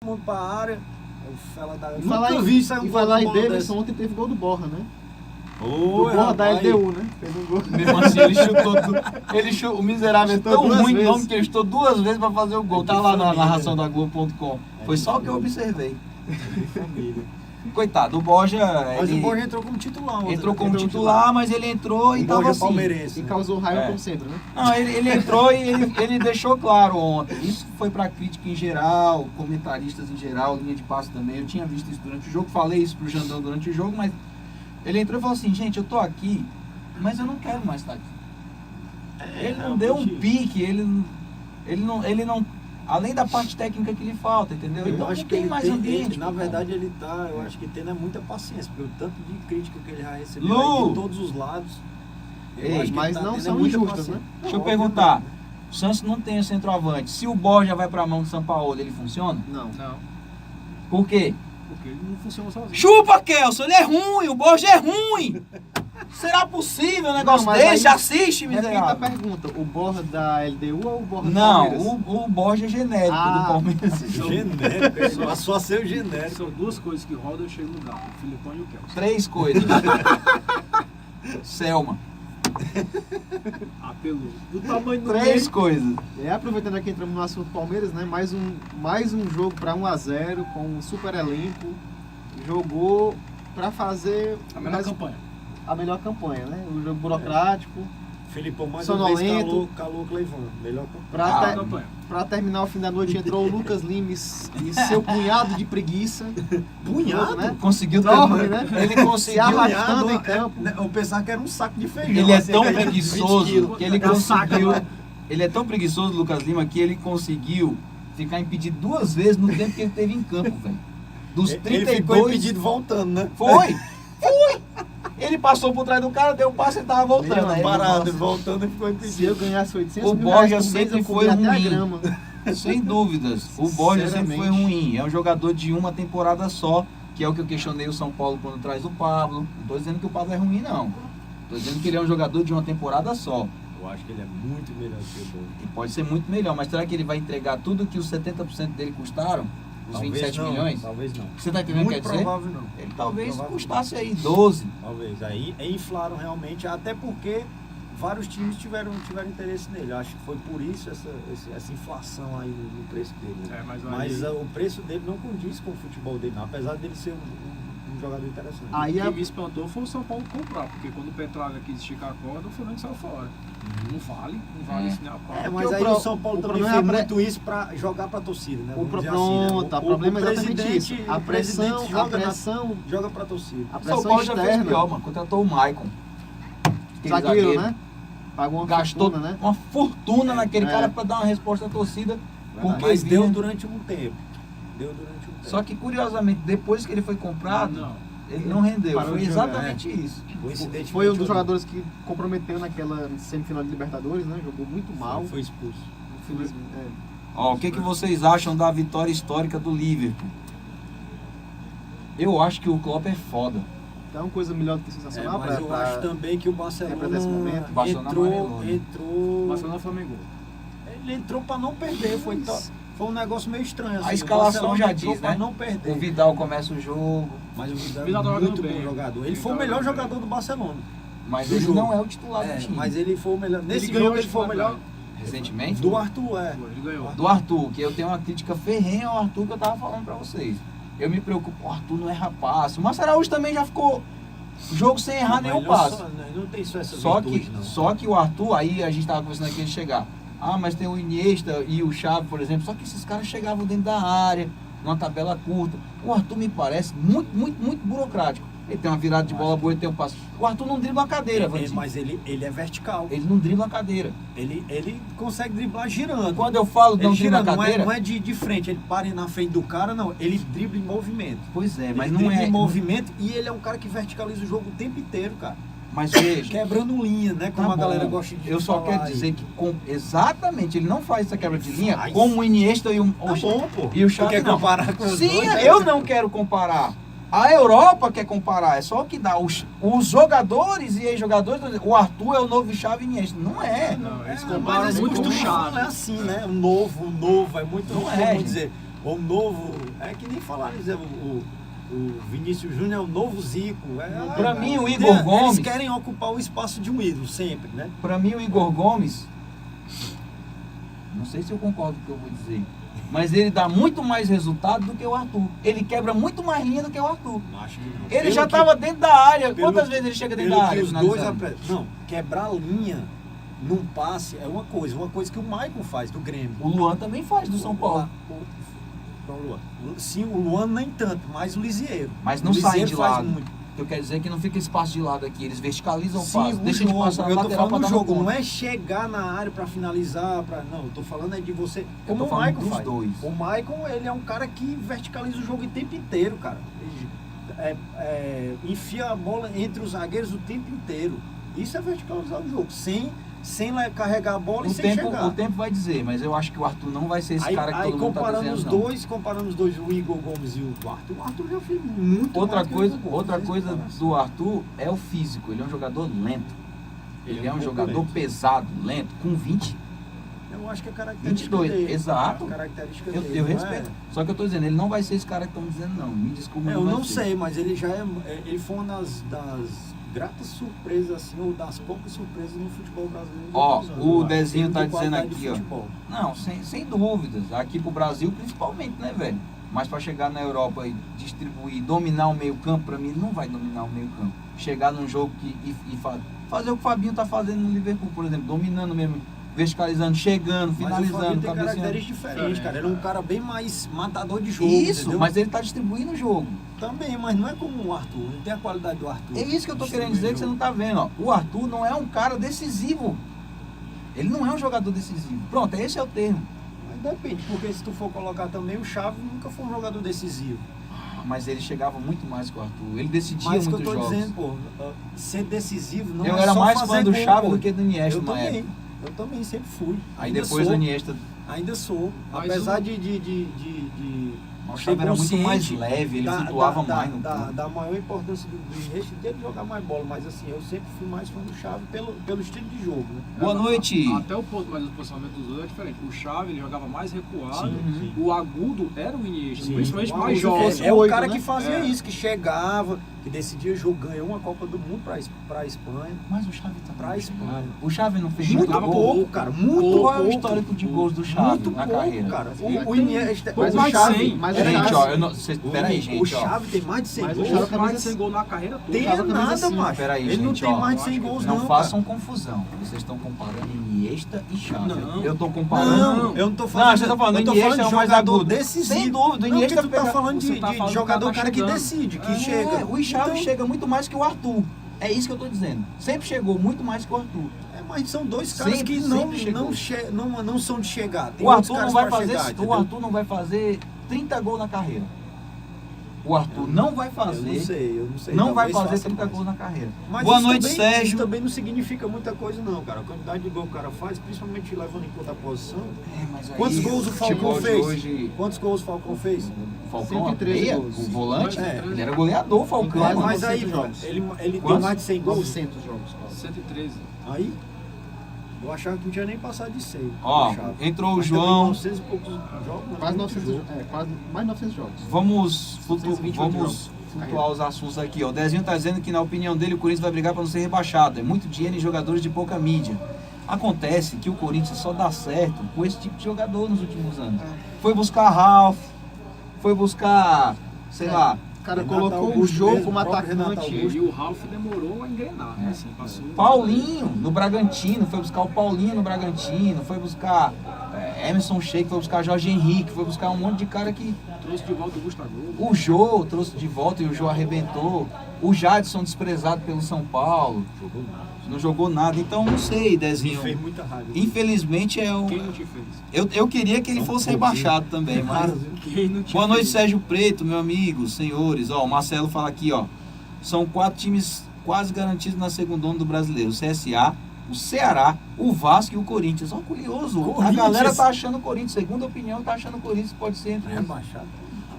mundo pra área. Nunca vi isso aí um falar em gol Davidson, desse. ontem teve gol do Borja, né? Oi, O Borja da rapaz. LDU, né? Fez um gol. Mesmo assim, ele chutou. O miserável é Chutou tão duas ruim no vezes. nome que ele chutou 2 vezes pra fazer o gol. Tá lá na narração da Globo.com. Foi só o que eu observei. Coitado, o Borja. Mas ele o Borja entrou como titular ontem. entrou né? como titular, mas ele entrou e O tava Borja assim. palmeirense. E causou raiva É. como sempre, né? Não, ele entrou e ele deixou claro ontem. Isso foi pra crítica em geral, comentaristas em geral, linha de passe também. Eu tinha visto isso durante o jogo, falei isso pro Jandão durante o jogo, mas ele entrou e falou assim, gente, eu tô aqui, mas eu não quero mais estar aqui. Ele não deu um pique, ele não. Além da parte técnica que lhe falta, entendeu? Eu Então acho não que tem ele mais tem, ambiente. na pô. verdade ele tá, eu acho que tendo muita paciência, porque o tanto de crítica que ele já recebeu Lu! aí de todos os lados. eu Ei, acho que mas ele tá não tendo são muita injustas, paciência. né? Deixa eu Não, perguntar. obviamente. O Santos não tem o centroavante. Se o Borja vai pra mão do São Paulo, ele funciona? Não. Não, Por quê? porque ele não funciona sozinho. Chupa, Kelson, ele é ruim, o Borja é ruim. Será possível um negócio Não, mas desse? aí- Assiste, Repita a miserável. pergunta, o Borja da LDU ou o Borja do Não, Palmeiras? o Borja é genérico Ah. do Palmeiras. Genérico, passou a ser o genérico. São duas coisas que rodam e eu chego no lugar, o Filipão e o Kelson. 3 coisas. Selma. Apelou. Do tamanho do 3 meio. coisas. Aproveitando aqui, entramos no assunto Palmeiras, né? Mais um jogo para 1-0 com um super elenco. Jogou para fazer A melhor campanha. a melhor campanha, né? Um jogo burocrático. Filipão mais uma vez Sonolento. calou o Cleivão. Melhor Para Melhor campanha. terminar o fim da noite entrou o Lucas Limes e seu punhado de preguiça. punhado, né? Conseguiu Dorme, né? Ele Se conseguiu. arrastando em campo. Eu pensava que era um saco de feijão. Ele é assim, tão aquele 20 preguiçoso quilos. que ele É um saco, conseguiu. né? Ele é tão preguiçoso, Lucas Lima, que ele conseguiu ficar impedido 2 vezes no tempo que ele teve em campo, velho. Dos Ele 32. ficou impedido voltando, né? Foi! Ele passou por trás do cara, deu um passo e ele tava voltando. Meu, Aí ele, Parado, nossa, voltando e ficou Se eu impedido. ganhasse 800 O mil Borja reais por mês, sempre eu foi comia até a ruim. grama. Sem dúvidas. O Borja sempre foi Sinceramente. ruim. É um jogador de uma temporada só, que é o que eu questionei o São Paulo quando traz o Pablo. Não tô dizendo que o Pablo é ruim, não. Tô dizendo que ele é um jogador de uma temporada só. Eu acho que ele é muito melhor que o Borja. E pode ser muito melhor, mas será que ele vai entregar tudo que os 70% dele custaram? Os Talvez 27 não, milhões? Talvez não. Você tá entendendo o que Muito quer dizer? provável não. Ele talvez Provável custasse aí 12. Talvez. Aí inflaram realmente, até porque vários times tiveram interesse nele. Acho que foi por isso essa inflação aí no preço dele. Né? Mas aí, o preço dele não condiz com o futebol dele, não, apesar dele ser um jogador interessante. Aí o a- que me espantou foi o São Paulo comprar, porque quando o Petralha quis esticar a corda, o Flamengo saiu fora. Não vale isso nem a pau. É, mas Porque aí o o São Paulo o também problema fez é a muito isso pra jogar pra torcida, né? O Vamos dizer problema, assim, né? o problema é exatamente presidente- isso. A o presidente pressão, joga pra torcida. a O São pressão Paulo já fez pior, externa. mano. Contratou o Maicon. Aquele Zagueiro, né? Pagou uma Gastou fortuna, né? uma fortuna naquele É. cara pra dar uma resposta à torcida. Porque Mas vinha- deu durante um tempo. Só que curiosamente, depois que ele foi comprado, Não. ele não rendeu. Parou Foi de jogar, exatamente isso. Coincidentemente, Foi um dos jogadores que comprometeu naquela semifinal de Libertadores, né? Jogou muito mal. Foi expulso. Infelizmente, é. Ó, o que vocês acham da vitória histórica do Liverpool? Eu acho que o Klopp é foda. Então, coisa melhor do que sensacional mas eu acho também que o Barcelona representar esse momento. Barcelona amarelou, né? entrou. Barcelona Flamengo. Ele entrou pra não perder. Foi um negócio meio estranho. Assim. A escalação O Barcelona já entrou diz, pra né? não perder. O Vidal começa o jogo, Mas o Vidal Vidal é tá muito jogando bom bem. jogador. Ele Vidal foi o tá melhor jogando jogador do Barcelona. mas Do ele jogo. não é o titular do time. Mas ele foi o melhor. Nesse ganhou jogo ele foi o titular, melhor. Recentemente? Do Arthur, é. Ele ganhou. Do Arthur, que eu tenho uma crítica ferrenha ao Arthur que eu tava falando pra vocês. Eu me preocupo, o Arthur não erra passe. O Márcio Araújo também já ficou jogo sem errar nenhum passe. Ele não tem só essa Só virtude, não. só que o Arthur, aí a gente tava conversando aqui antes de chegar. Ah, mas tem o Iniesta e o Xavi, por exemplo. Só que esses caras chegavam dentro da área, numa tabela curta. O Arthur me parece muito burocrático. Ele tem uma virada de bola boa, ele tem um passe. O Arthur não dribla uma cadeira, Vandinho. Mas ele é vertical. Ele não dribla uma cadeira. Ele consegue driblar girando. Quando eu falo não Ele dribla gira, uma cadeira... não é de frente, ele para na frente do cara, não. Ele dribla em movimento. Pois é, mas Ele não dribla é... em movimento e ele é um cara que verticaliza o jogo o tempo inteiro, cara. Mas veja... Quebrando linha, né? Como Tá a galera bom. gosta de Eu só falar quero aí. dizer que exatamente ele não faz essa quebra de linha faz. como o Iniesta e o Tá bom, pô. e o Tu Xavi quer não. comparar com os Sim, dois? né? eu não quero comparar. A Europa quer comparar, é só o que dá. Os jogadores e ex-jogadores, o Arthur é o novo Xavi e Iniesta. Não é. Não, eles Mas comparam esse muito costume com o Xavi. não é assim, né? O novo, é muito, Não como é, gente. dizer. O novo. É que nem falaram, o Vinícius Júnior é o novo Zico. Pra mim, o Igor Gomes. Eles querem ocupar o espaço de um ídolo, sempre, né? Pra mim, o Igor Gomes, não sei se eu concordo com o que eu vou dizer, mas ele dá muito mais resultado do que o Arthur. Ele quebra muito mais linha do que o Arthur. Acho que não. Ele Pelo já que- estava dentro da área. pelo- Quantas vezes ele chega dentro Pelo da que área? os dois finalizando? Não, quebrar linha num passe é uma coisa que o Maicon faz do Grêmio. O Luan também faz do São Paulo. Não, Luan. Sim, o Luan nem tanto, mas o Lisieiro. Mas não O sai Lisieiro de faz lado. muito. Eu quero dizer que não fica espaço de lado aqui. Eles verticalizam o Sim, passe. o Deixa de jogo, passar na eu tô lateral pra falando dar do no jogo, ponto. não é chegar na área pra finalizar, não, eu tô falando é de você, como tô o falando Maicon dos faz. dois. O Maicon, ele é um cara que verticaliza o jogo o tempo inteiro, cara. Ele, enfia a bola entre os zagueiros o tempo inteiro. Isso é verticalizar o jogo, sem carregar a bola e sem chegar. O tempo vai dizer, mas eu acho que o Arthur não vai ser esse cara que Aí todo mundo tá comparando dizendo, os dois, o Igor Gomes e o Arthur já fez muito Outra mais que o coisa, Igor Gomes, outra nesse coisa caso. do Arthur é o físico. Ele é um jogador lento. Ele é um pouco jogador lento. pesado, lento, com 20. Eu acho que é característica 22, dele. exato. Característica Eu dele, não é? respeito. Só que eu tô dizendo, ele não vai ser esse cara que estão dizendo, não. Me desculpa, Eu vai não ser. sei, mas ele já ele foi uma das gratas surpresas, assim, ou das poucas surpresas no futebol brasileiro. Ó, dos anos, o eu acho. Dezinho Em tá termos de dizendo qualidade de aqui, ó. futebol. Não, sem dúvidas. Aqui pro Brasil, principalmente, né, velho? Mas para chegar na Europa e distribuir, dominar o meio-campo, para mim, ele não vai dominar o meio-campo. Chegar num jogo fazer o que o Fabinho tá fazendo no Liverpool, por exemplo, dominando mesmo, verticalizando, chegando, Mas o finalizando, Fabinho tem cabeceando. características diferentes, cara. Ele é um cara bem mais matador de jogo. Isso, entendeu? mas ele tá distribuindo o jogo. Também, mas não é como o Arthur. Não tem a qualidade do Arthur. É isso que eu tô querendo Distribui dizer o que você jogo. não tá vendo, ó. O Arthur não é um cara decisivo. Ele não é um jogador decisivo. Pronto, esse é o termo. Mas depende, porque se tu for colocar também, o Chaves nunca foi um jogador decisivo. Mas ele chegava muito mais que o Arthur. Ele decidia Mas o que muitos eu tô jogos. dizendo, pô, ser decisivo não Eu é era só mais fazer fã do gol, Chaves pô. do que do Iniesta Eu na também. época. Eu também sempre fui. Aí Ainda depois sou, o Iniesta. Ainda sou. Mas Apesar o- de O ser Xavi era muito mais consciente leve, ele da- flutuava da- mais no da, campo. da maior importância do Iniesta de ele jogar mais bola, mas assim, eu sempre fui mais fã do Xavi pelo estilo de jogo, né? Boa noite. Até o ponto, mas o posicionamento dos dois é diferente. O Xavi, ele jogava mais recuado. Sim. O agudo era o Iniesta, Sim. principalmente O mais Agudo jovem. fosse É o oito, cara né? que fazia É. isso, que chegava, que decidia jogo, ganhou uma Copa do Mundo pra Espanha. Mas o Xavi tá Pra Espanha. O Xavi não fez Muito muito gol. pouco, cara. Muito Qual é o pouco. histórico de gols do Xavi Muito na pouco, carreira? cara. Mas O tem- Iniesta... mas o o Xavi, Chave- mas o Gente, Xavi- ó, eu não, peraí, gente, O ó. Xavi tem mais de 100 Mas o gols. Xavi- Ou mais de 100 gols na carreira toda. Tem Xavi camisa nada, cinco. macho. Peraí, Ele não gente, tem ó, mais de 100 eu acho gols, Não não, façam confusão. Vocês estão comparando Iniesta e Xavi. Não. Eu tô cara. comparando. Não, eu não tô falando. Não, você tá falando, eu tô Iniesta falando é de o mais jogador agudo. decisivo. Sem dúvida, o Não, Iniesta porque tu tá pega- falando você de, tá de falando jogador, que tá cara que chegando. decide, que É, chega. o Xavi Então, chega muito mais que o Arthur. É isso que eu tô dizendo. Sempre chegou muito mais que o Arthur. mas são dois caras Sempre- que sempre chegou. não são de chegar. Tem O outros Arthur não caras vai pra fazer, chegar, o entendeu? Arthur não vai fazer 30 gols na carreira. O Arthur não vai Eu fazer. não sei. Não vai talvez fazer faça 30 mais. gols na carreira. Mas Boa isso noite, também, Sérgio. Isso também não significa muita coisa, não, cara. A quantidade de gol que o cara faz, principalmente levando em conta a posição. Mas aí, Quantos gols o futebol Falcão de fez? Hoje, Quantos gols o Falcão fez? o Falcão, 113 meia, gols. o volante, É. ele era goleador, o Falcão. Quase Mas aí, 900 mano, jogos. ele tem Quantos? mais de 100 gols. 900 jogos. quase. 113. Aí, eu achava que não tinha nem passado de 100. Ó, eu achava. entrou o Mas também João. 900 e poucos jogos. né? Quase Muito 900 jogo. quase mais 900 jogos. Vamos, 128 vamos jogos. flutuar os assuntos aqui. Ó. O Dezinho tá dizendo que, na opinião dele, o Corinthians vai brigar para não ser rebaixado. É muito dinheiro em jogadores de pouca mídia. Acontece que o Corinthians só dá certo com esse tipo de jogador nos últimos anos. Foi buscar Ralf, foi buscar, sei lá, O cara Renato colocou o Augusto jogo mesmo, como o próprio Renato atacante. Augusto. E o Ralf demorou a engrenar, né? Assim, passou. Paulinho no Bragantino, foi buscar o Paulinho no Bragantino, foi buscar Emerson Sheik, foi buscar Jorge Henrique, foi buscar um monte de cara que Trouxe de volta o Gustavo. o Jô trouxe de volta e o Jô arrebentou. O Jadson desprezado pelo São Paulo, Jogou nada. não jogou nada. Então não sei, Me Dezinho. fez muita raiva. Infelizmente é um. Quem não te fez? Eu queria que ele fosse rebaixado também, mas. Quem não te Boa noite, fez? Sérgio Preto, meu amigo, senhores. Ó, o Marcelo fala aqui, ó. São 4 times quase garantidos na segundona do brasileiro: o CSA, o Ceará, o Vasco e o Corinthians. Ó, curioso. A Corinthians. galera tá achando o Corinthians, segundo a opinião, tá achando o Corinthians pode ser entre os. Rebaixado.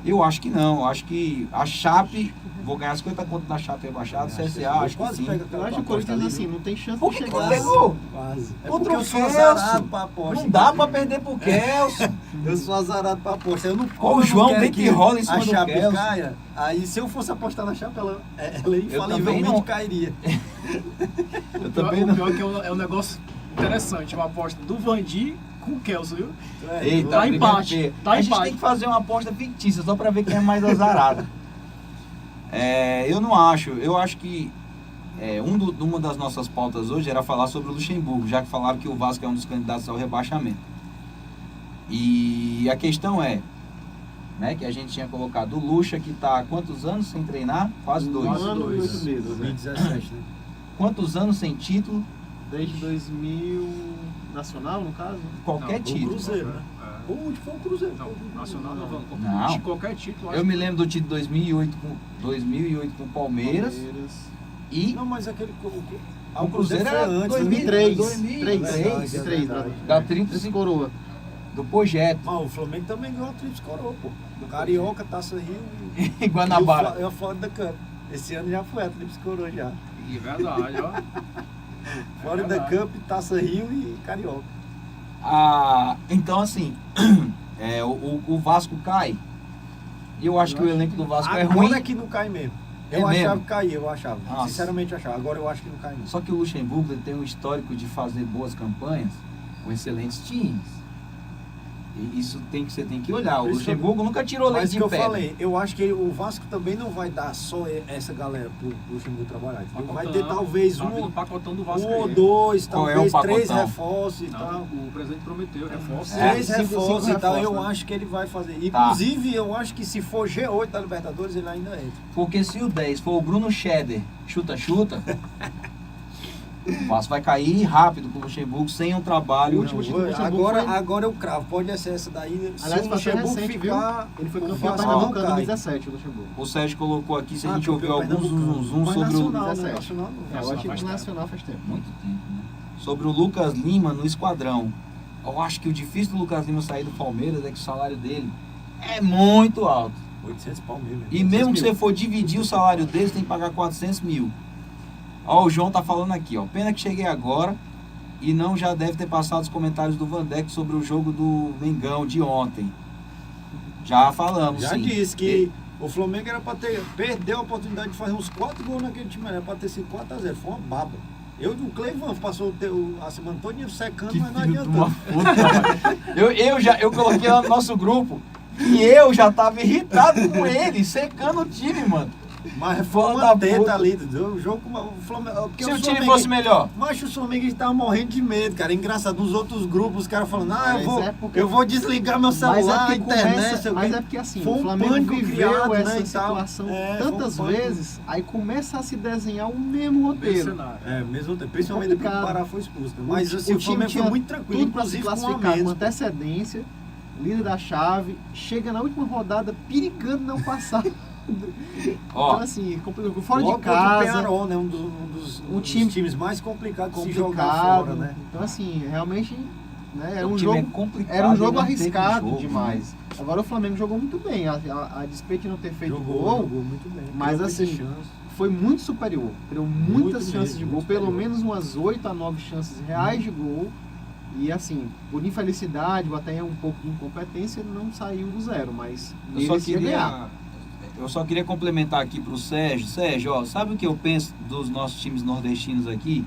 Eu acho que não. Eu acho que a Chape, vou ganhar 50 conto da Chape rebaixado, CSA, acho que Quase sim. pega Eu aquela acho que o aposta Corinthians, ali, assim, viu? não tem chance Por de que que chegar. pegou? Quase. É Contra porque o eu sou Celso. azarado pra aposta. Não dá pra perder pro Kelso. Eu sou azarado pra apostar. Eu não Ó, o eu não João quero tem que rola em cima a do Chape Kelso. caia. Aí se eu fosse apostar na Chape, ela também infalivelmente não. cairia. Eu O também pior não. é que é um negócio interessante, uma aposta do Vandir com o Kelso, viu? Eita, Tá brigando empate, feio. tá A gente empate. tem que fazer uma aposta fictícia só pra ver quem é mais azarado. Eu não acho. Eu acho que uma das nossas pautas hoje era falar sobre o Luxemburgo, já que falaram que o Vasco é um dos candidatos ao rebaixamento. E a questão é, né, que a gente tinha colocado o Luxa, que está há quantos anos sem treinar? Quase 2. Um ano e 8 meses, né? 2017, né? Quantos anos sem título? Desde 2000, nacional, no caso? Qualquer Não, O título. Cruzeiro, né? É. O último foi o Cruzeiro. Não, nacional não vamos. Não. De qualquer título. Eu me lembro do título 2008 com o Palmeiras. E Não, mas aquele... o Cruzeiro foi era antes, 2003. 2003. 3, da Tríplice coroa. do projeto. Mas o Flamengo também ganhou a Tríplice Coroa, pô. Carioca, Taça Rio em Guanabara. e a Florida Cup. Esse ano já foi a Tríplice Coroa já. É verdade, ó. Florida verdade. Cup, Taça Rio e Carioca. Então, assim, o Vasco cai. E eu acho que o elenco do Vasco é ruim. Agora é que não cai mesmo. É Eu achava mesmo? que caía, eu achava. Nossa. Sinceramente eu achava. Agora eu acho que não cai mesmo. Só que o Luxemburgo ele tem um histórico de fazer boas campanhas com excelentes times. E isso você tem que olhar. O Por isso Luxemburgo nunca tirou leite Mas de que eu pedra. falei, eu acho que o Vasco também não vai dar só essa galera pro Luxemburgo trabalhar. Entendeu? Vai ter talvez Tá vindo o pacotão do Vasco ou aí. dois, Qual é talvez o 3 pacotão? reforços e Não, tal. o presidente prometeu reforço. É. 3 cinco reforços e tal, reforços, eu né? acho que ele vai fazer. Tá. Inclusive, eu acho que se for G8 da Libertadores, ele ainda entra. Porque se o 10 for o Bruno Scheder, chuta, o Vasco vai cair rápido com o Luxemburgo sem um trabalho. O último título do Luxemburgo Agora eu cravo, pode ser essa daí. Aliás, se o foi até Luxemburgo recente, ficar, Ele foi o campeão Vasco pernambucano não em cai. 2017, o Luxemburgo. O Sérgio colocou aqui, se a gente ouviu campeão algum pernambucano. zoom Mas sobre o... nacional, né? 17. Nacional não. É, o faz título tempo. nacional faz tempo. Muito tempo, né? Sobre o Lucas Lima no esquadrão. Eu acho que o difícil do Lucas Lima sair do Palmeiras é que o salário dele é muito alto. 800 pau mesmo. E mesmo que você for dividir o salário dele, você tem que pagar 400 mil. Ó, o João tá falando aqui, ó. Pena que cheguei agora e não já deve ter passado os comentários do Vandeck sobre o jogo do Mengão de ontem. Já falamos, Já sim. disse que o Flamengo era pra ter. Perdeu a oportunidade de fazer uns 4 gols naquele time, era pra ter sido 4-0. Foi uma baba. O Cleivan passou a semana toda secando, Que mas não filho de uma adiantou. puta. eu coloquei lá no nosso grupo que eu já tava irritado com ele, secando o time, mano. Mas foi Filho uma da teta puta. ali, o jogo com o Flamengo. Porque Se o time Flamengo- fosse melhor. Mas os flamenguistas estavam morrendo de medo, cara. Engraçado, nos outros grupos, os caras falando, Mas é porque- eu vou desligar meu celular, a internet, sei o mas quê. é porque assim, Foi o um Flamengo pânico viveu criado, essa né, e tal. situação É, tantas foi um pânico. vezes, aí começa a se desenhar o mesmo Bem roteiro. cenário. É, mesmo tempo. Principalmente depois que o Complicado. Pará foi expulso. Né? Mas assim, O o time Flamengo tinha foi muito tranquilo, Tudo para se inclusive com a classificar com menos. antecedência, líder da chave, chega na última rodada perigando não passar. Ó, Então assim, complicado. Fora Logo de contra o casa, Penharol, né? Um dos time times mais complicados de se jogar complicado. fora, né? Então assim, realmente, né, era o um time jogo é complicado. Era um e jogo não teve arriscado jogo, demais. Agora o Flamengo jogou muito bem. A despeito de não ter feito Jogou gol, muito bem. mas Criou assim, muita chance. foi muito superior. Criou muitas Muito chances mesmo, de gol, muito pelo superior. menos umas 8 a 9 chances reais de gol. E assim, por infelicidade, ou até um pouco de incompetência, não saiu do zero, mas merecia ganhar. Eu só queria complementar aqui pro Sérgio. Sérgio, ó, sabe o que eu penso dos nossos times nordestinos aqui?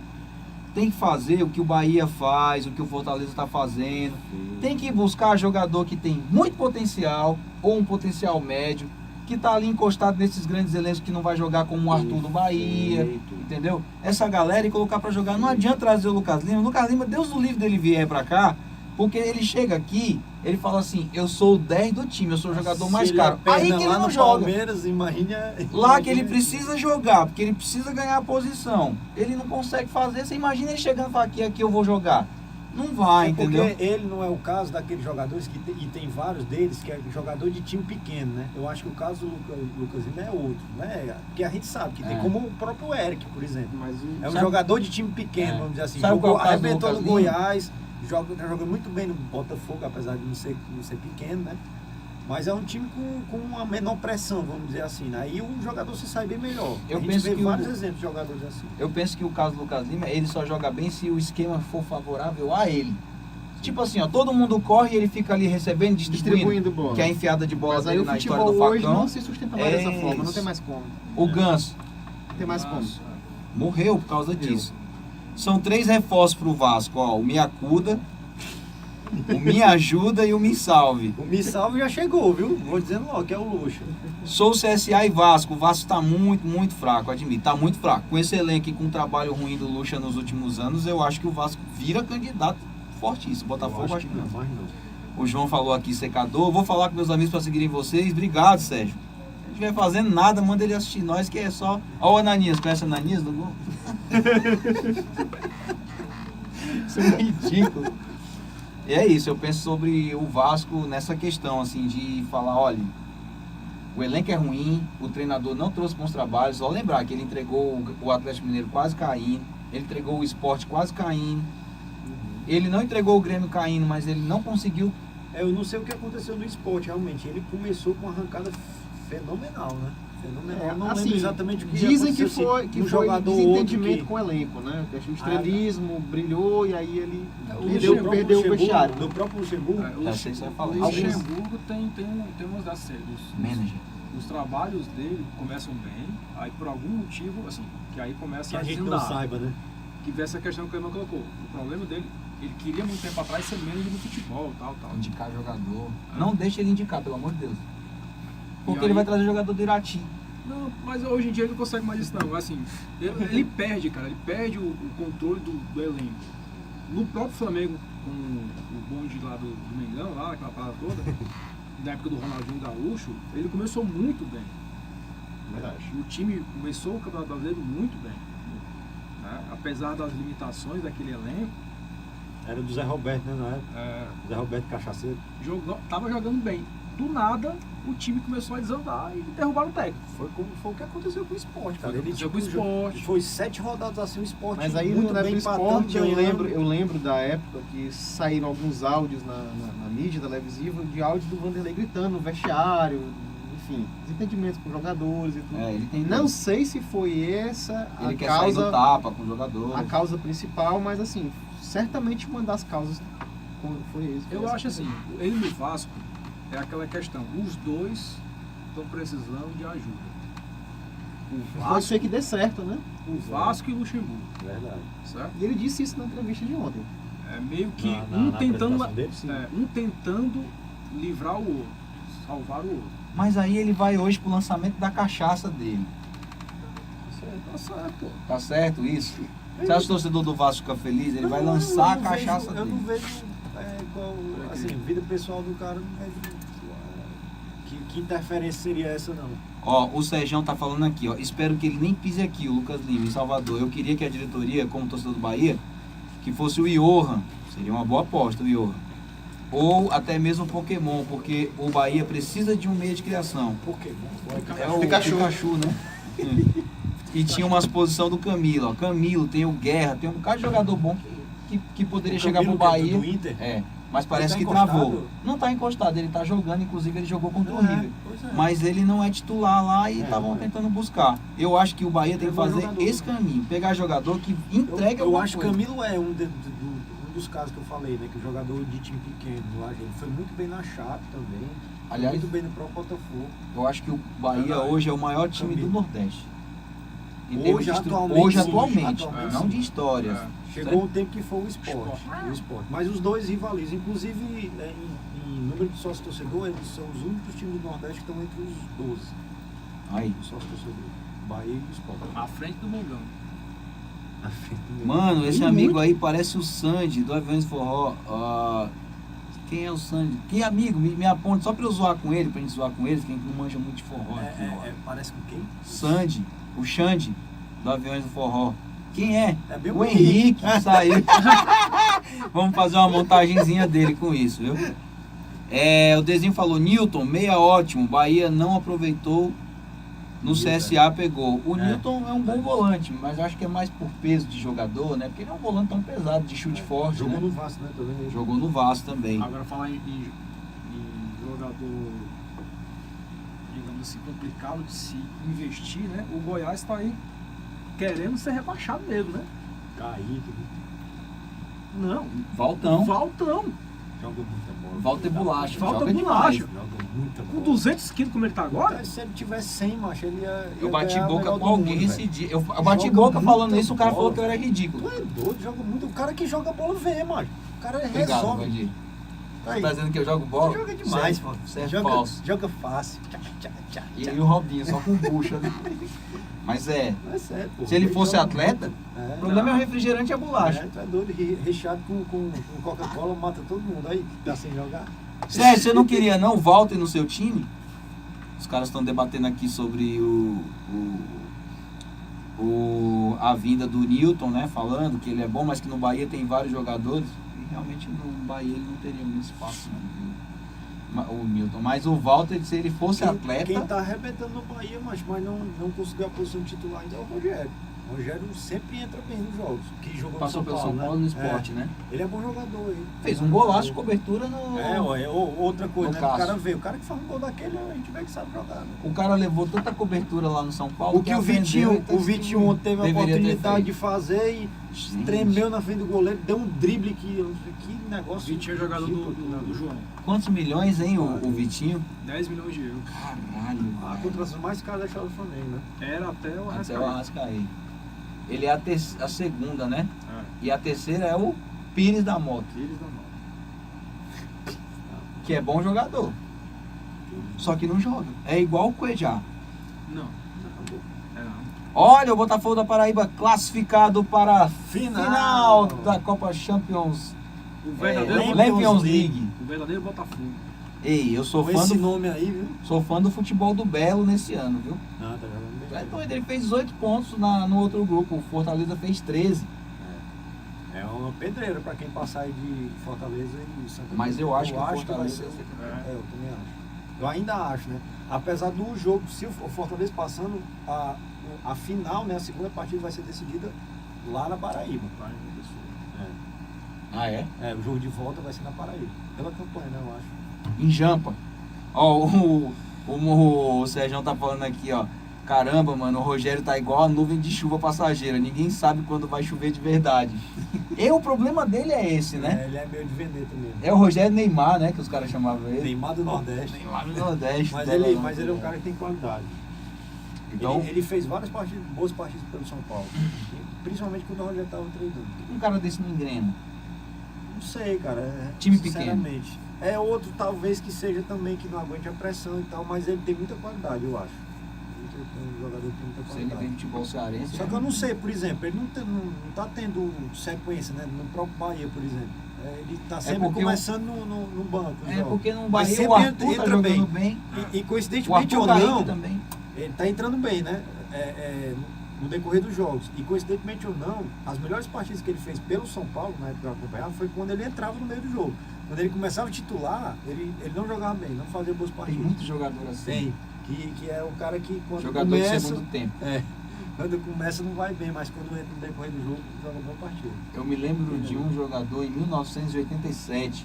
Tem que fazer o que o Bahia faz, o que o Fortaleza está fazendo. Tem que buscar jogador que tem muito potencial ou um potencial médio, que tá ali encostado nesses grandes elencos que não vai jogar como o Arthur do Bahia, entendeu? Essa galera e colocar pra jogar. Não adianta trazer o Lucas Lima. O Lucas Lima, Deus do livre dele vier pra cá, porque ele chega aqui, ele fala assim, eu sou o 10 do time, eu sou o jogador mais Se caro. ele Aí aperta que ele lá não no joga. Palmeiras, imagina Lá que ele precisa jogar, porque ele precisa ganhar a posição. Ele não consegue fazer, você imagina ele chegando e falar aqui eu vou jogar. Não vai, entendeu? Porque ele não é o caso daqueles jogadores e tem vários deles que é jogador de time pequeno, né? Eu acho que o caso do Lucas Lima é outro, né? Porque a gente sabe que tem como o próprio Eric, por exemplo. Mas É um Sabe- jogador de time pequeno, vamos dizer assim. Sabe qual é o caso do Arrebentou no Lucas Lima? Goiás, tá jogando muito bem no Botafogo, apesar de não ser pequeno, né? Mas é um time com uma menor pressão, vamos dizer assim. Né? Aí o jogador se sai bem melhor. Eu a gente penso vê que vários exemplos de jogadores assim. Eu penso que o caso do Lucas Lima, ele só joga bem se o esquema for favorável a ele. Tipo assim, ó, todo mundo corre e ele fica ali recebendo, distribuindo bola. que é a enfiada de bola Mas aí dele o na história futebol do hoje facão. não se sustenta mais dessa forma, não tem mais como. O Ganso Não tem mais como. Nossa, morreu por causa disso. São 3 reforços pro Vasco, ó, o Me Acuda, o Me Ajuda e o Me Salve. O Me Salve já chegou, viu? Vou dizendo logo que é o Lucha. Sou CSA e Vasco. O Vasco tá muito, muito fraco, admito. Tá muito fraco. Com esse elenco e com o trabalho ruim do Lucha nos últimos anos, eu acho que o Vasco vira candidato fortíssimo. Botafogo, acho que não. mais não. O João falou aqui, secador. Vou falar com meus amigos para seguirem vocês. Obrigado, Sérgio. Se não estiver fazendo nada, manda ele assistir nós, que é só... Ó o Ananias. Conhece o Ananias do Gol? Isso é ridículo. E é isso, eu penso sobre o Vasco nessa questão, assim, de falar, olha, o elenco é ruim, o treinador não trouxe bons trabalhos, só lembrar que ele entregou o Atlético Mineiro quase caindo, ele entregou o Sport quase caindo, ele não entregou o Grêmio caindo, mas ele não conseguiu. Eu não sei o que aconteceu no Sport, realmente. Ele começou com uma arrancada fenomenal, né? Fenomenal. Eu não lembro exatamente o que dizem que aconteceu, foi, assim, que um foi jogador desentendimento outro com o elenco, né? O estrelismo brilhou e aí ele que... perdeu o vestiário. Do próprio Luxemburgo. o Eu sei que você vai falar o isso. Luxemburgo tem umas das séries. Manager. Os trabalhos dele começam bem, aí por algum motivo, assim, que aí começa Que a gente não desandar. saiba, né? Que vê essa questão que o Cleman colocou. O problema dele, ele queria muito tempo atrás ser manager do futebol, tal. Indicar jogador. Não deixa ele indicar, pelo amor de Deus. Porque E ele aí- vai trazer jogador do Irati. Não, mas hoje em dia ele não consegue mais isso não. Assim, ele perde, cara, ele perde o controle do elenco. No próprio Flamengo, com o bonde lá do Mengão, lá, aquela parada toda, na época do Ronaldinho Gaúcho, ele começou muito bem. Verdade. O time começou o Campeonato Brasileiro muito bem. Né? Apesar das limitações daquele elenco, Era do Zé Roberto, né? Na época. Zé Roberto Cachaceiro. tava jogando bem. Do nada, o time começou a desandar e derrubaram o técnico. Foi o que aconteceu com o Sport, cara. Foi o que aconteceu com o Sport. Foi 7 rodadas assim, o Sport Mas aí muito no bem esporte empatando, eu lembro da época que saíram alguns áudios na mídia televisiva de áudio do Vanderlei gritando no vestiário, enfim, desentendimentos com jogadores e tudo. Ele tem Não sei se foi essa Ele a quer sair do causa, tapa com o jogador. a causa principal, mas assim, certamente uma das causas foi isso. Eu acho assim, ele no Vasco é aquela questão, os dois estão precisando de ajuda. O Pode ser que dê certo, né? Vasco e o Luxemburgo, Verdade. certo? E ele disse isso na entrevista de ontem. É meio que Na tentando, apresentação dele, sim. um tentando livrar o outro, salvar o outro. Mas aí ele vai hoje pro lançamento da cachaça dele. Tá certo, pô. Tá certo isso? Você acha que o torcedor do Vasco fica feliz? Ele vai lançar a cachaça Eu não dele. vejo assim, vida pessoal do cara, não vejo que interferência seria essa, não. Ó, o Serjão tá falando aqui, ó. Espero que ele nem pise aqui, o Lucas Lima, em Salvador. Eu queria que a diretoria, como torcedor do Bahia, que fosse o Johan. Seria uma boa aposta, o Johan. Ou até mesmo o Pokémon, porque o Bahia precisa de um meio de criação. Pokémon. É o Pikachu, né? E tinha uma exposição do Camilo, ó. Camilo, tem o Guerra, tem um bocado de jogador bom que poderia chegar pro Bahia. Do Inter? É, mas parece Ele que tá travou. encostado? Não tá encostado, ele tá jogando, inclusive ele jogou contra o É, River. pois é. Mas ele não é titular lá e estavam tentando buscar. Eu acho que o Bahia tem que Levou fazer jogador. esse caminho, pegar jogador que entregue Eu alguma acho que coisa. Camilo é um dos casos que eu falei, né? Que o jogador de time pequeno, eu acho, ele foi muito bem na Chape também. Foi Aliás, muito bem no próprio Botafogo. eu acho que o Bahia Verdade. hoje é o maior time Camilo. do Nordeste. Em Hoje, termos de atualmente, hoje, sim. atualmente, Atualmente, não sim. de história. É. Chegou um tempo que foi o Sport. O Sport. Mas os dois rivalizam. Inclusive, em número de sócios torcedores, eles são os únicos times do Nordeste que estão entre os 12. Aí. Os sócios torcedores. Bahia e o Sport. À frente do Mengão. Na frente do Mano, esse E amigo muito. aí parece o Sandy do Aviões Forró. Ah, quem é o Sandy? Que amigo? Me aponta só pra eu zoar com ele, pra gente zoar com ele, quem não manja muito de forró. aqui, ó. Parece com quem? Sandy, o Xande do Aviões do Forró. Quem é? É bem O Henrique que saiu. Vamos fazer uma montagenzinha dele com isso, viu? O Desenho falou, Newton, meia ótimo, Bahia não aproveitou, no CSA pegou. O Newton é um bom volante, mas eu acho que é mais por peso de jogador, né? Porque ele é um volante tão pesado, de chute forte, Jogou né? no Vasco, né? Tô vendo aí. Jogou no Vasco também. Agora falar em jogador, digamos assim, complicado de se investir, né? O Goiás está aí querendo ser rebaixado mesmo, né? Kaique. Não, Valtão. Valtão. joga muita bola. Walter Bolacha. Walter joga Bolacha. demais. Joga muita bola. Com 200 quilos como ele tá agora, Então, se ele tivesse 100, macho, ele ia Eu bati ganhar a boca melhor com do alguém mundo, esse velho. dia. Eu bati Joga boca falando muita isso, o cara falou bola. que eu era ridículo. Tu é doido, joga muito. O cara que joga bola vê, macho. O cara Obrigado, resolve. Vandir. Tá Você aí. tá dizendo que eu jogo bola? Tu joga demais, Você é- mano. Você é joga, falso. joga fácil. Tchá, tchá, tchá, E tchá. o Robinho, só com bucha, né? Mas é. Não é sério, pô. Se ele fosse joga atleta, muito. o problema é o refrigerante e a bolacha. Tu é doido, recheado com Coca-Cola, mata todo mundo. Aí, tá sem jogar. Sérgio, você não queria não o Walter no seu time? Os caras estão debatendo aqui sobre a vinda do Newton, né? Falando que ele é bom, mas que no Bahia tem vários jogadores. E realmente no Bahia ele não teria muito espaço, não. O Newton. Mas o Walter, se ele fosse atleta. Quem tá arrebentando no Bahia, mas não conseguiu a posição titular ainda é o Rogério. O Rogério sempre entra bem nos jogos. Que jogou Passou no pelo São Paulo né? no esporte, né? Ele é bom jogador. Ele Fez um golaço de cobertura no. Outra coisa, No né? O cara Cássio. vê. O cara que faz um gol daquele, a gente vê que sabe jogar. Né? O cara levou tanta cobertura lá no São Paulo. O que o aprendeu Vitinho, e tá o Vitinho ontem teve a deveria ter oportunidade feito. de fazer e Gente. tremeu na frente do goleiro, deu um drible que negócio. 20 é jogador ridículo, do João. Quantos milhões, hein, o Vitinho? 10 milhões de euros. Caralho. A velho. contratação mais cara da história do Flamengo, né? Era até o Até o Arrascaeta. Arrascaeta. Ele é a segunda, né? É. E a terceira é o Pires da Moto, Eles da mão. que é bom jogador. Só que não joga. É igual o Cuejá. Não. É não. Olha, o Botafogo da Paraíba classificado para a Final. final da Copa Champions. O verdadeiro Champions League. O verdadeiro Botafogo. Ei, eu sou Com fã, esse do, nome aí, viu? sou fã do futebol do Belo nesse ano, viu? Não, tá jogando Tu é bem. doido, ele fez 18 pontos no outro grupo, o Fortaleza fez 13. É uma pedreira pra quem passar aí de Fortaleza e Santa Mas eu acho que o vai Fortaleza ser. vai ser campeão. Eu também acho. Eu ainda acho, né? Apesar do jogo, se o Fortaleza passando, a final, né? A segunda partida vai ser decidida lá na Paraíba. Ah, é? O jogo de volta vai ser na Paraíba. Pela campanha, né? Eu acho. Em Jampa. Ó, o Sérgio tá falando aqui, ó. Caramba, mano, o Rogério tá igual a nuvem de chuva passageira. Ninguém sabe quando vai chover de verdade. E o problema dele é esse, né? Ele é meio de vender também. É o Rogério Neymar, né? Que os caras chamavam ele. Neymar do Nordeste. Neymar do Nordeste. Mas tá ele lá, é um cara que tem qualidade. Então, Ele fez várias partidas, boas partidas pelo São Paulo. Principalmente quando o Rogério estava treinando. um cara desse não engrena. Não sei, cara. Time sinceramente. É outro, talvez, que seja também que não aguente a pressão e tal, mas ele tem muita qualidade, eu acho. Um jogador que tem muita Se ele qualidade. vem futebol cearense. Só que eu não sei, por exemplo, ele não tá tendo sequência, né? No próprio Bahia, por exemplo. Ele tá sempre porque começando no banco. nos É jogos. porque no Mas Bahia sempre o Arthur tá entra jogando bem. bem. E O coincidentemente Arthur ou Kaique não, também. ele tá entrando bem, né? No decorrer dos jogos. E coincidentemente ou não, as melhores partidas que ele fez pelo São Paulo, na época que eu acompanhava, foi quando ele entrava no meio do jogo. Quando ele começava a titular, ele não jogava bem, não fazia boas Tem partidas. muito jogador assim. Tem. Que é o cara que quando Jogador de começa. segundo tempo. Quando começa não vai bem, mas quando entra no decorrer do jogo, joga boa partida. Eu me lembro de um jogador em 1987.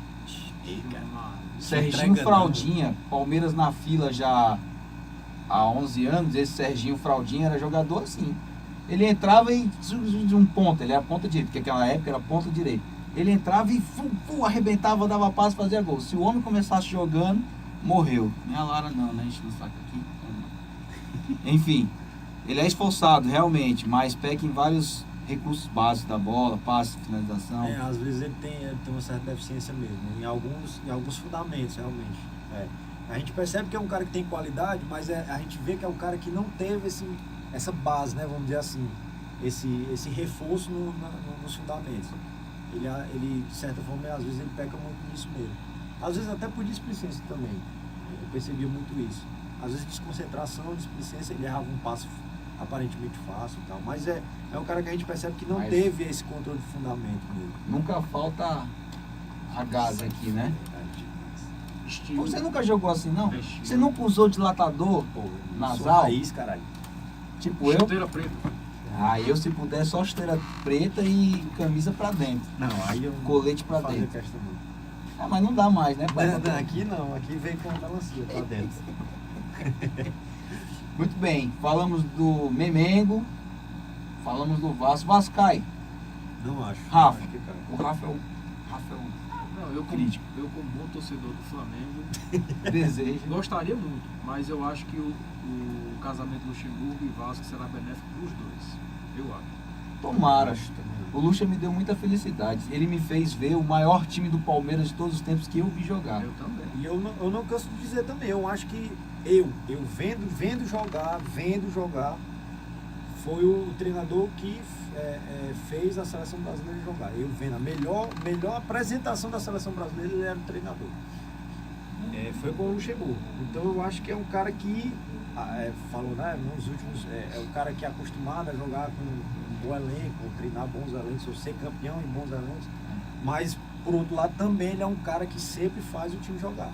Serginho Entrega, Fraldinha, Palmeiras na fila já há 11 anos. Esse Serginho Fraldinha era jogador assim. Ele entrava e de um ponta, ele era ponta direita, porque naquela época era ponta direita. Ele entrava e arrebentava, dava passe, fazia gol. Se o homem começasse jogando, morreu. Não é a Lara não, né? A gente não saca aqui. Enfim, ele é esforçado realmente, mas peca em vários recursos básicos da bola, passe, finalização. Às vezes ele tem uma certa deficiência mesmo, em alguns fundamentos, realmente. A gente percebe que é um cara que tem qualidade, mas a gente vê que é um cara que não teve essa base, né, vamos dizer assim, esse reforço nos fundamentos. Ele, de certa forma, às vezes ele peca muito nisso mesmo. Às vezes até por displicência também. Eu percebia muito isso. Às vezes desconcentração, displicência, ele errava um passo aparentemente fácil e tal. Mas é um cara que a gente percebe que não teve esse controle de fundamento mesmo. Nunca falta a gás aqui, né? Estilo. Você nunca jogou assim, não? Estilo. Você nunca usou dilatador Sou nasal? raiz, caralho. Tipo eu? Chuteira preta. Ah, eu se puder só chuteira preta e camisa pra dentro. Não, aí eu Colete pra fazia dentro. questão não. Ah, mas não dá mais, né? pai? Não, aqui não, aqui vem com a melancia pra dentro. Muito bem, falamos do Memengo, falamos do Vasco. Vascai, Não acho. Rafa. Acho que cara. O Rafael Não, eu crítico. como bom torcedor do Flamengo, Deseja. gostaria muito, mas eu acho que o casamento Luxemburgo e Vasco será benéfico para os dois. Eu acho. Tomara. O Lucha me deu muita felicidade. Ele me fez ver o maior time do Palmeiras de todos os tempos que eu vi jogar. Eu também. E eu não canso de dizer também, eu acho que eu vendo jogar, foi o treinador que fez a seleção brasileira jogar. Eu vendo a melhor apresentação da seleção brasileira, ele era o treinador. Foi com o Luxemburgo. Então eu acho que é um cara que, falou, né, nos últimos, é um cara que é acostumado a jogar com um bom elenco, treinar bons elencos, ou ser campeão em bons elencos. Mas, por outro lado, também ele é um cara que sempre faz o time jogar.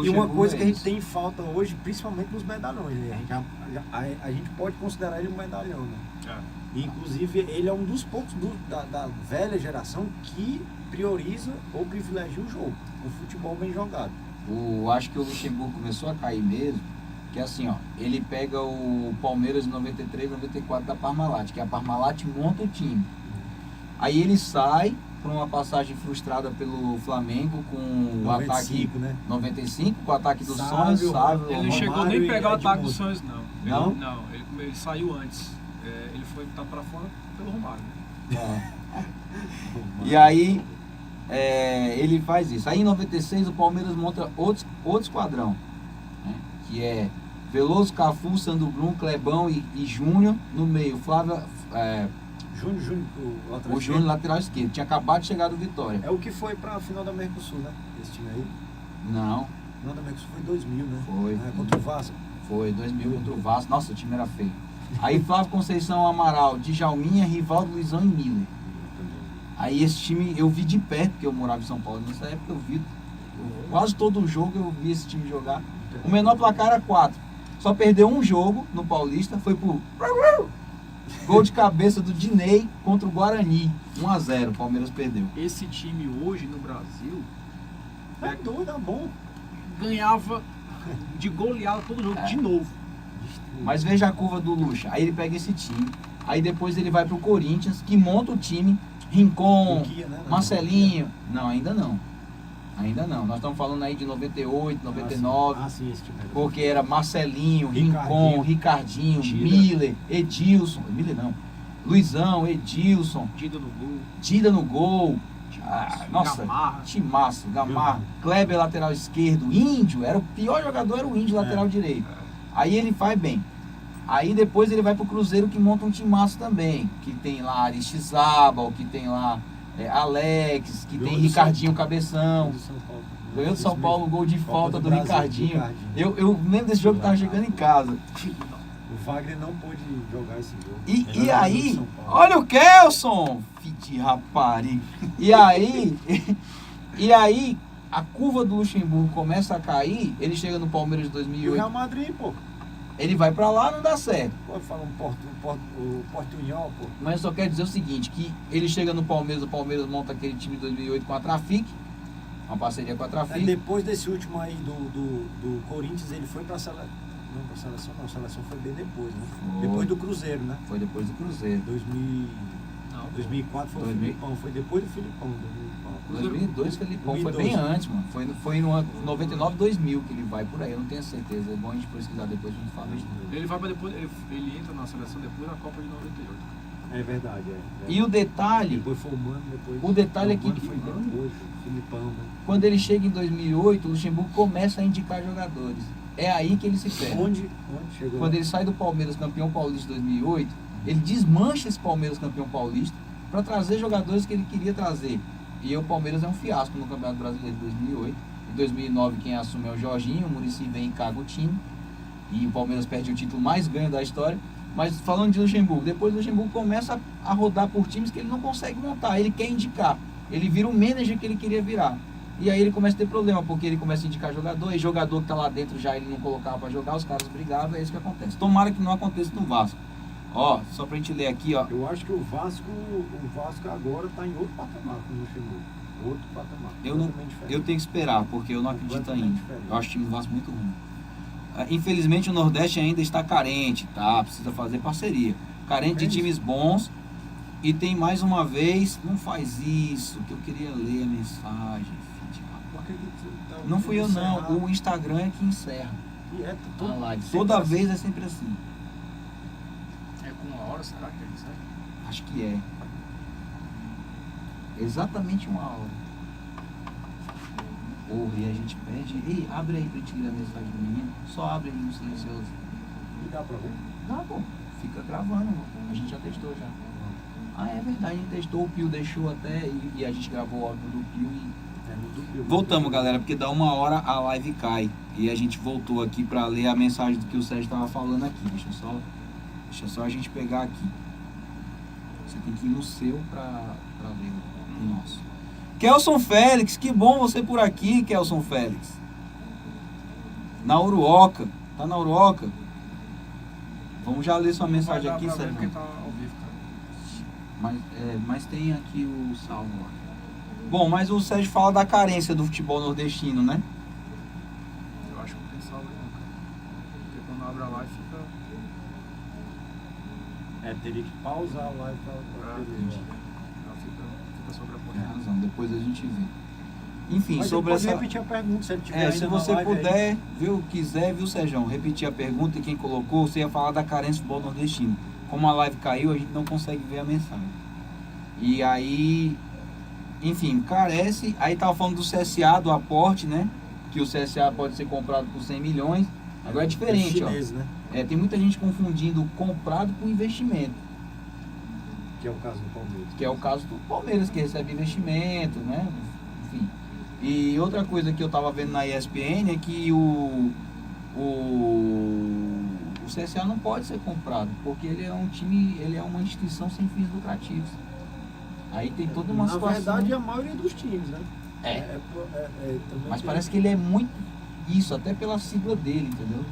E uma coisa que a gente tem em falta hoje, principalmente nos medalhões, né? A gente pode considerar ele um medalhão, né? E, inclusive, ele é um dos poucos da velha geração que prioriza ou privilegia o jogo, o futebol bem jogado. Acho que o Luxemburgo começou a cair mesmo, que é assim, ó, ele pega o Palmeiras em 93, 94 da Parmalat, que a Parmalat monta o time. Aí ele sai por uma passagem frustrada pelo Flamengo com o 95, ataque, né? 95, com o ataque dos Sávio, sonhos, Sávio. Ele não chegou Romário nem e a pegar o ataque Edmundo. dos sonhos, não. Não? Não, ele saiu antes. Ele foi estar para fora pelo Romário. E aí ele faz isso. Aí em 96 o Palmeiras monta outro esquadrão, né? Que é Veloso, Cafu, Sandro Brum, Clebão e Júnior no meio. Flávio, Júnior, o Júnior lateral esquerdo. Tinha acabado de chegar do Vitória. é o que foi pra final da Mercosul, né? Esse time aí. Não, Final da Mercosul foi em 2000, né? Foi. Contra o Vasco. foi 2000 contra o Vasco. Nossa, o time era feio. Aí Flávio Conceição, Amaral, Djalminha, Rivaldo, Luizão e Miller. Aí esse time eu vi de perto, porque eu morava em São Paulo. Nessa época eu vi quase todo o jogo, eu vi esse time jogar. O menor placar era 4. Só perdeu um jogo no Paulista, foi pro gol de cabeça do Dinei contra o Guarani. 1-0, o Palmeiras perdeu. Esse time hoje no Brasil É doido, é bom. ganhava de goleada todo jogo de novo. Mas veja a curva do Lucha. Aí ele pega esse time. Aí depois ele vai pro Corinthians, que monta o time. Rincon, Turquia, né? Marcelinho. Não, ainda não. Ainda não. Nós estamos falando aí de 98, 99. Sim, esse time. Porque era Marcelinho, Ricardinho, Rincon, Ricardinho, Dida. Miller, Edilson. Miller não. Luizão, Edilson, Dida no gol. Dida no gol. Nossa, Gamarra. timaço, Gamarra, Kleber lateral esquerdo, Índio, era o pior jogador, era o Índio lateral direito. Aí ele faz bem. Aí depois ele vai pro Cruzeiro, que monta um timaço também, que tem lá Aristizábal, que tem lá Alex, que tem Ricardinho Cabeção. Ganhou do São Paulo, gol de falta do Ricardinho. Eu lembro desse jogo que tava chegando em casa. O Wagner não pôde jogar esse jogo. E aí, olha o Kelson, filho de rapariga. E aí, a curva do Luxemburgo começa a cair, ele chega no Palmeiras de E o 2008, Real Madrid, pô. ele vai pra lá, não dá certo. Pode falar o Portunhol, pô. Mas eu só quero dizer o seguinte, que ele chega no Palmeiras, o Palmeiras monta aquele time de 2008 com a Trafic, uma parceria com a Trafic. Depois desse último aí do Corinthians, ele foi pra seleção. Não, pra seleção não, a seleção foi bem depois, né? Foi. Depois do Cruzeiro, né? Foi depois do Cruzeiro. 2004 foi o 2000. Filipão, foi depois do Filipão. 2002 Felipão, foi 2012. bem antes, mano. Foi no 99, 2000 que ele vai por aí, eu não tenho certeza. É bom a gente pesquisar depois, a gente fala isso. Ele vai pra depois, ele entra na seleção depois da Copa de 98. É verdade, E o detalhe, Depois foi o Mano, depois... O detalhe é que- O Mano foi depois, o Filipão, né? quando ele chega em 2008, o Luxemburgo começa a indicar jogadores. É aí que ele se perde. Onde chegou? Quando ele sai do Palmeiras campeão paulista de 2008, ele desmancha esse Palmeiras campeão paulista para trazer jogadores que ele queria trazer. E o Palmeiras é um fiasco no Campeonato Brasileiro de 2008. Em 2009 quem assume é o Jorginho, o Muricy vem e caga o time. E o Palmeiras perde o título mais ganho da história. Mas falando de Luxemburgo, depois o Luxemburgo começa a rodar por times que ele não consegue montar, ele quer indicar. Ele vira o manager que ele queria virar. E aí ele começa a ter problema, porque ele começa a indicar jogador, e jogador que tá lá dentro já ele não colocava para jogar, os caras brigavam, é isso que acontece. Tomara que não aconteça no Vasco. Ó, só pra gente ler aqui, ó. Eu acho que o Vasco agora está em outro patamar com o Luxemburgo. Outro patamar. Totalmente diferente. Eu tenho que esperar, porque eu não acredito Completamente ainda. diferente. Eu acho o time do Vasco muito ruim. Infelizmente o Nordeste ainda está carente, tá? Precisa fazer parceria. Carente de times bons. E tem mais uma vez, não faz isso, que eu queria ler a mensagem. Filho, Por que que tu tá não fui eu não, encerrar? o Instagram é que encerra E é a tudo live. sempre Toda assim. vez é sempre assim. É com uma hora, será que é isso? Acho que é. Exatamente uma hora. Porra, e a gente pede. Ei, abre aí pra gente ler a mensagem do menino. Só abre aí no silencioso. E dá pra ver? Dá, pô. Fica gravando. A gente já testou já. Ah, é verdade, a gente testou, o Pio deixou até e a gente gravou o áudio do Pio e... É no duplo. Voltamos, galera, porque dá uma hora a live cai. E a gente voltou aqui pra ler a mensagem do que o Sérgio tava falando aqui. Deixa só a gente pegar aqui. Você tem que ir no seu pra ver o nosso. Kelson Félix, que bom você por aqui, Kelson Félix. Na Uruoca. Tá na Uruoca? Vamos já ler sua mensagem aqui, Sérgio. Porque tá ao vivo, cara. Mas tem aqui o salvo lá. Bom, mas o Sérgio fala da carência do futebol nordestino, né? Eu acho que não tem salvo não, cara. Porque quando abre a live fica... Teria que pausar a live pra ver. Ela fica Tem sobrepondo. razão, depois a gente vê. Enfim, Mas sobre pode essa... repetir a pergunta, se ele tiver se ainda na você live aí. puder, quiser, viu, Sérgio, repetir a pergunta e quem colocou, você ia falar da carência do futebol nordestino. Como a live caiu, a gente não consegue ver a mensagem. E aí, enfim, carece. Aí tava falando do CSA, do aporte, né? Que o CSA pode ser comprado por 100 milhões. Agora é diferente, Chinês, né? Tem muita gente confundindo comprado com investimento. Que é o caso do Palmeiras. Que é o caso do Palmeiras, que recebe investimento, né? Enfim. E outra coisa que eu tava vendo na ESPN é que o CSA não pode ser comprado, porque ele é um time, ele é uma instituição sem fins lucrativos. Aí tem toda uma Na situação... verdade, a maioria dos times, né? Também Mas tem- parece que ele é muito isso, até pela sigla dele, entendeu?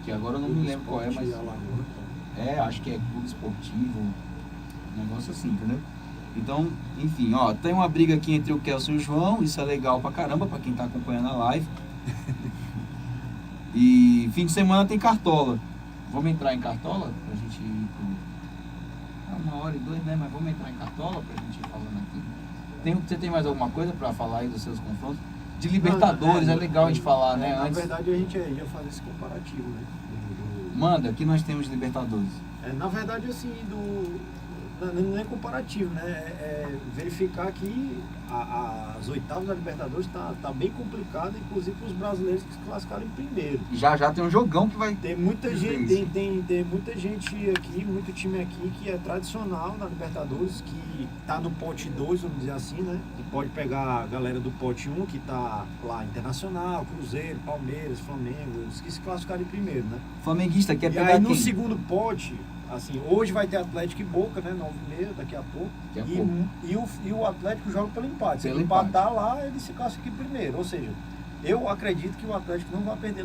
Que agora eu não me lembro qual é, mas... Alagoas. acho que é clube esportivo, um negócio assim, entendeu? Então, enfim, ó, tem uma briga aqui entre o Kelson e o João, isso é legal pra caramba, pra quem tá acompanhando a live. E fim de semana tem Cartola. Vamos entrar em Cartola pra gente ir pro... 1h02, né? Mas vamos entrar em Cartola pra gente ir falando aqui. Você tem mais alguma coisa pra falar aí dos seus confrontos? De Libertadores, é legal a gente falar, né? Na Antes. verdade, a gente ia fazer esse comparativo, né? Manda, aqui nós temos Libertadores. Na verdade, assim, não é comparativo, né? Verificar que as oitavas da Libertadores tá bem complicado, inclusive para os brasileiros que se classificaram em primeiro. E já tem um jogão que vai... Tem muita gente, Isso. tem muita gente aqui, muito time aqui que é tradicional na Libertadores, que tá no pote 2, vamos dizer assim, né? E pode pegar a galera do pote 1, que tá lá, Internacional, Cruzeiro, Palmeiras, Flamengo, os que se classificaram em primeiro, né? Flamenguista quer E pegar aí no quem? segundo pote, assim, hoje vai ter Atlético e Boca, né? 9h30, daqui a pouco. Daqui a pouco. E o Atlético joga pelo empate. Se Pelo ele empatar lá, ele se classifica em primeiro. Ou seja, eu acredito que o Atlético não vai perder